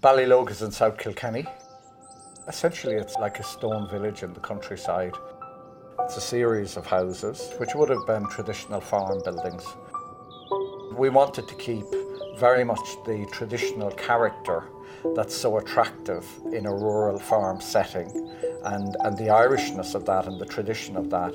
Ballilogue is in South Kilkenny. Essentially, it's like a stone village in the countryside. It's a series of houses, which would have been traditional farm buildings. We wanted to keep very much the traditional character that's so attractive in a rural farm setting, and the Irishness of that and the tradition of that.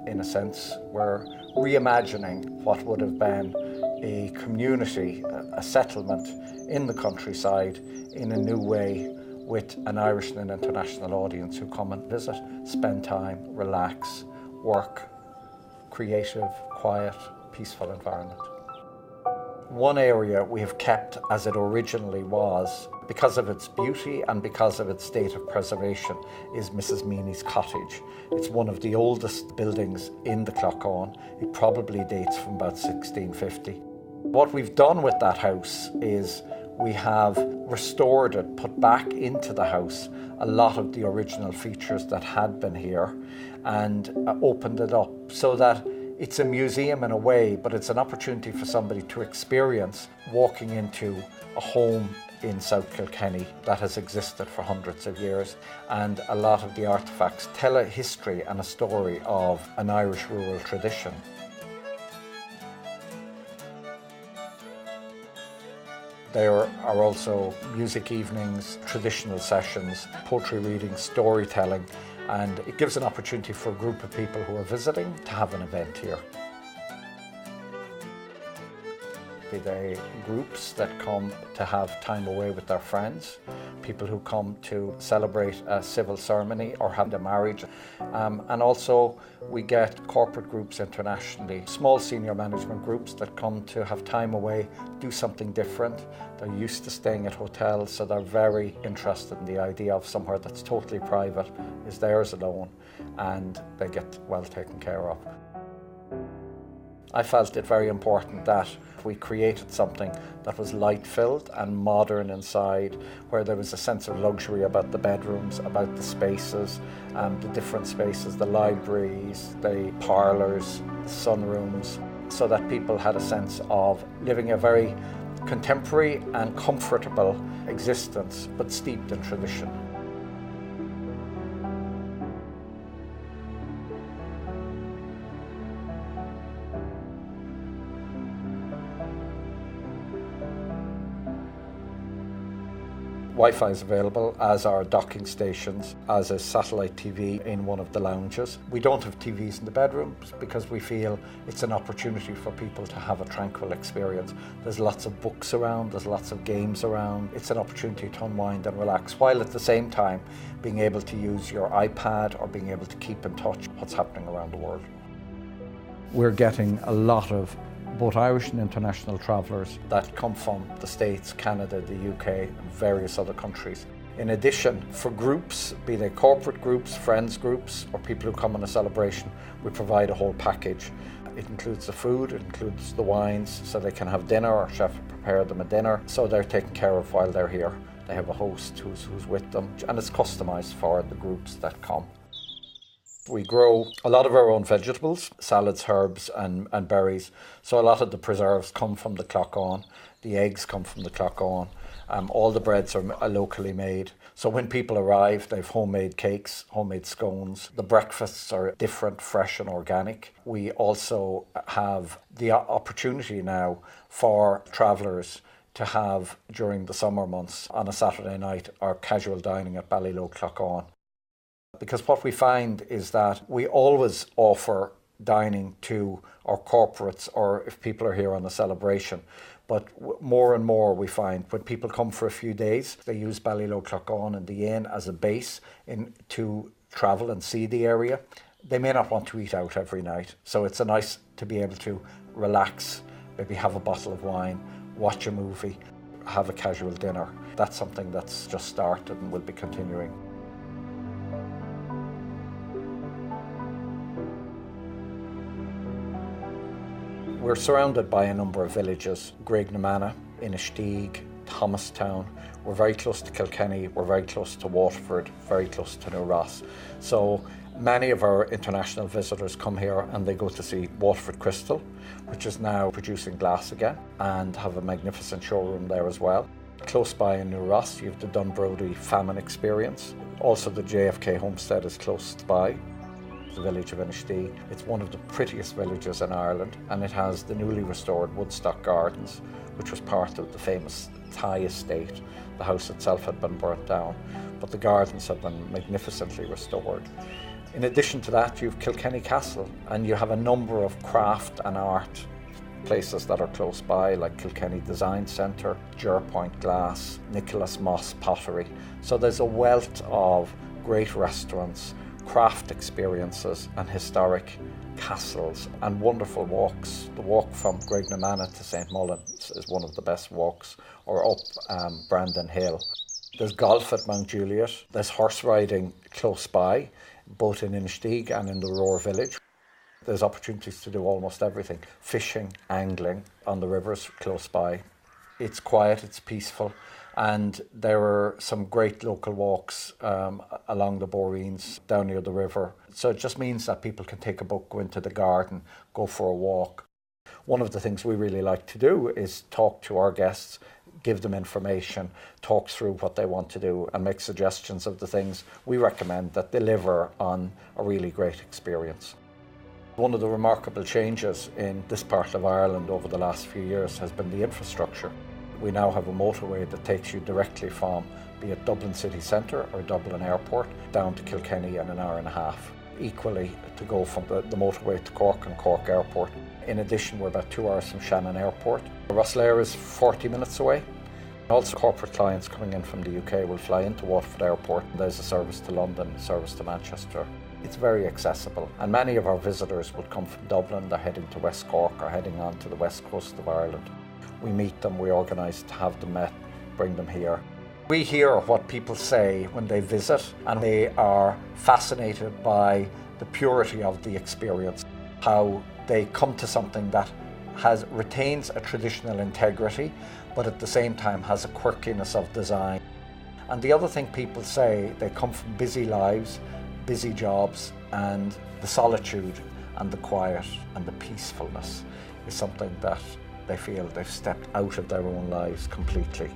In a sense, we're reimagining what would have been a community, a settlement in the countryside in a new way, with an Irish and an international audience who come and visit, spend time, relax, work, creative, quiet, peaceful environment. One area we have kept as it originally was, because of its beauty and because of its state of preservation, is Mrs. Meany's cottage. It's one of the oldest buildings in the Clochán. It probably dates from about 1650. What we've done with that house is we have restored it, put back into the house a lot of the original features that had been here, and opened it up so that it's a museum in a way, but it's an opportunity for somebody to experience walking into a home in South Kilkenny that has existed for hundreds of years. And a lot of the artefacts tell a history and a story of an Irish rural tradition. There are also music evenings, traditional sessions, poetry reading, storytelling, and it gives an opportunity for a group of people who are visiting to have an event here. Be they groups that come to have time away with their friends, people who come to celebrate a civil ceremony or have a marriage, and also we get corporate groups internationally, small senior management groups that come to have time away, do something different. They're used to staying at hotels, so they're very interested in the idea of somewhere that's totally private, is theirs alone, and they get well taken care of. I felt it very important that we created something that was light-filled and modern inside, where there was a sense of luxury about the bedrooms, about the spaces, the different spaces, the libraries, the parlours, the sunrooms, so that people had a sense of living a very contemporary and comfortable existence, but steeped in tradition. Wi-Fi is available, as are docking stations, as is satellite TV in one of the lounges. We don't have TVs in the bedrooms because we feel it's an opportunity for people to have a tranquil experience. There's lots of books around, there's lots of games around. It's an opportunity to unwind and relax, while at the same time being able to use your iPad or being able to keep in touch with what's happening around the world. We're getting a lot of both Irish and international travellers that come from the States, Canada, the UK and various other countries. In addition, for groups, be they corporate groups, friends groups or people who come on a celebration, we provide a whole package. It includes the food, it includes the wines, so they can have dinner, or chef prepare them a dinner, so they're taken care of while they're here. They have a host who's with them, and it's customised for the groups that come. We grow a lot of our own vegetables, salads, herbs and berries. So a lot of the preserves come from the Clochán, the eggs come from the Clochán, all the breads are locally made. So when people arrive, they have homemade cakes, homemade scones. The breakfasts are different, fresh and organic. We also have the opportunity now for travellers to have, during the summer months, on a Saturday night, our casual dining at Ballilogue Clochán. Because what we find is that we always offer dining to our corporates or if people are here on a celebration. But more and more we find when people come for a few days, they use Ballilogue Clochán and the inn as a base to travel and see the area. They may not want to eat out every night. So it's nice to be able to relax, maybe have a bottle of wine, watch a movie, have a casual dinner. That's something that's just started and will be continuing. We're surrounded by a number of villages: Graignamanagh, Inistioge, Thomastown. We're very close to Kilkenny, we're very close to Waterford, very close to New Ross. So many of our international visitors come here and they go to see Waterford Crystal, which is now producing glass again, and have a magnificent showroom there as well. Close by in New Ross, you have the Dunbrody Famine Experience. Also the JFK Homestead is close by. The village of Inistee. It's one of the prettiest villages in Ireland, and it has the newly restored Woodstock Gardens, which was part of the famous Thai estate. The house itself had been burnt down, but the gardens have been magnificently restored. In addition to that, you have Kilkenny Castle, and you have a number of craft and art places that are close by, like Kilkenny Design Centre, Jerpoint Glass, Nicholas Moss Pottery. So there's a wealth of great restaurants, craft experiences and historic castles and wonderful walks. The walk from Graignamanagh to St Mullins is one of the best walks, or up Brandon Hill. There's golf at Mount Juliet. There's horse riding close by, both in Inistee and in the Roar village. There's opportunities to do almost everything. Fishing, angling on the rivers close by. It's quiet, it's peaceful, and there are some great local walks along the Boreens, down near the river. So it just means that people can take a book, go into the garden, go for a walk. One of the things we really like to do is talk to our guests, give them information, talk through what they want to do, and make suggestions of the things we recommend that deliver on a really great experience. One of the remarkable changes in this part of Ireland over the last few years has been the infrastructure. We now have a motorway that takes you directly from, be it Dublin city centre or Dublin airport, down to Kilkenny in an hour and a half. Equally, to go from the motorway to Cork and Cork airport. In addition, we're about 2 hours from Shannon airport. Rosslare is 40 minutes away. Also, corporate clients coming in from the UK will fly into Waterford airport. There's a service to London, a service to Manchester. It's very accessible, and many of our visitors would come from Dublin. They're heading to West Cork or heading on to the west coast of Ireland. We meet them, we organise to have them met, bring them here. We hear what people say when they visit, and they are fascinated by the purity of the experience, how they come to something that retains a traditional integrity, but at the same time has a quirkiness of design. And the other thing people say, they come from busy lives, busy jobs, and the solitude and the quiet and the peacefulness is something that they feel they've stepped out of their own lives completely.